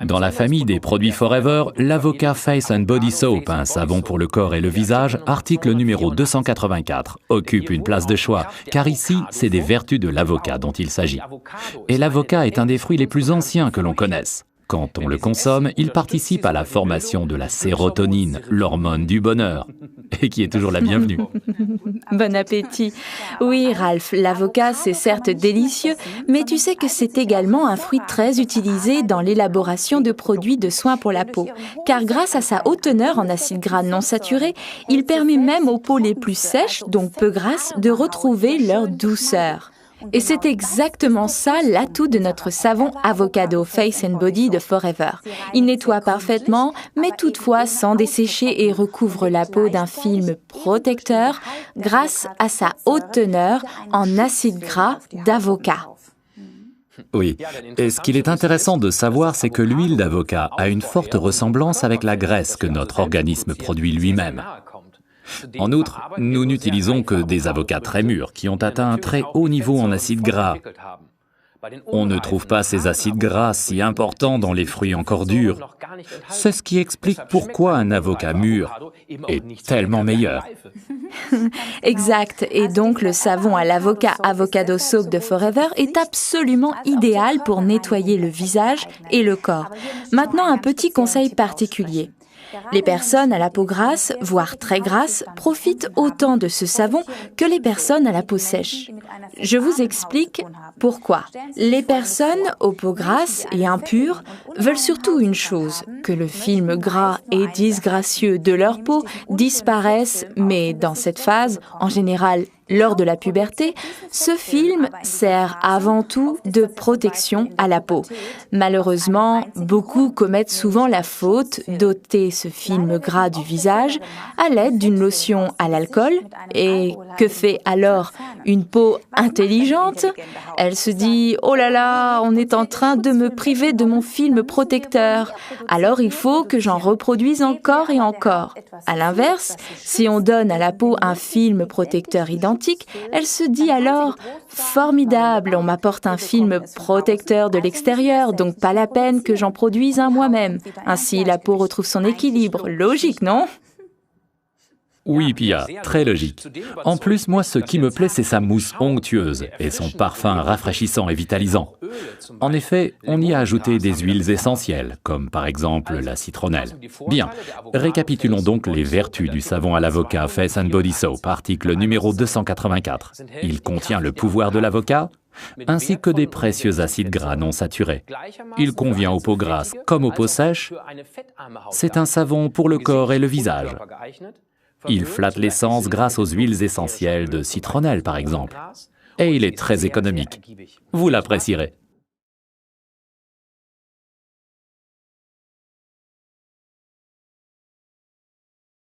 Dans la famille des produits Forever, l'Avoca Face and Body Soap, un savon pour le corps et le visage, article numéro 284, occupe une place de choix, car ici, c'est des vertus de l'avocat dont il s'agit. Et l'avocat est un des fruits les plus anciens que l'on connaisse. Quand on le consomme, il participe à la formation de la sérotonine, l'hormone du bonheur, et qui est toujours la bienvenue. Bon appétit. Oui, Ralph, l'avocat, c'est certes délicieux, mais tu sais que c'est également un fruit très utilisé dans l'élaboration de produits de soins pour la peau. Car grâce à sa haute teneur en acides gras non saturés, il permet même aux peaux les plus sèches, donc peu grasses, de retrouver leur douceur. Et c'est exactement ça l'atout de notre savon Avocado Face and Body de Forever. Il nettoie parfaitement, mais toutefois sans dessécher et recouvre la peau d'un film protecteur grâce à sa haute teneur en acides gras d'avocat. Oui, et ce qu'il est intéressant de savoir, c'est que l'huile d'avocat a une forte ressemblance avec la graisse que notre organisme produit lui-même. En outre, nous n'utilisons que des avocats très mûrs qui ont atteint un très haut niveau en acides gras. On ne trouve pas ces acides gras si importants dans les fruits encore durs. C'est ce qui explique pourquoi un avocat mûr est tellement meilleur. Exact, et donc le savon à l'avocat Avocado Soap de Forever est absolument idéal pour nettoyer le visage et le corps. Maintenant, un petit conseil particulier. Les personnes à la peau grasse, voire très grasse, profitent autant de ce savon que les personnes à la peau sèche. Je vous explique pourquoi. Les personnes aux peaux grasses et impures veulent surtout une chose, que le film gras et disgracieux de leur peau disparaisse, mais dans cette phase, en général, lors de la puberté, ce film sert avant tout de protection à la peau. Malheureusement, beaucoup commettent souvent la faute d'ôter ce film gras du visage à l'aide d'une lotion à l'alcool. Et que fait alors une peau intelligente? Elle se dit « Oh là là, on est en train de me priver de mon film protecteur. Alors il faut que j'en reproduise encore et encore. » À l'inverse, si on donne à la peau un film protecteur identique, elle se dit alors « Formidable, on m'apporte un film protecteur de l'extérieur, donc pas la peine que j'en produise un moi-même. » Ainsi, la peau retrouve son équilibre. Logique, non ? Oui, Pia, très logique. En plus, moi, ce qui me plaît, c'est sa mousse onctueuse et son parfum rafraîchissant et vitalisant. En effet, on y a ajouté des huiles essentielles, comme par exemple la citronnelle. Bien, récapitulons donc les vertus du savon à l'avocat Face and Body Soap, article numéro 284. Il contient le pouvoir de l'avocat, ainsi que des précieux acides gras non saturés. Il convient aux peaux grasses comme aux peaux sèches. C'est un savon pour le corps et le visage. Il flatte l'essence grâce aux huiles essentielles de citronnelle, par exemple. Et il est très économique. Vous l'apprécierez.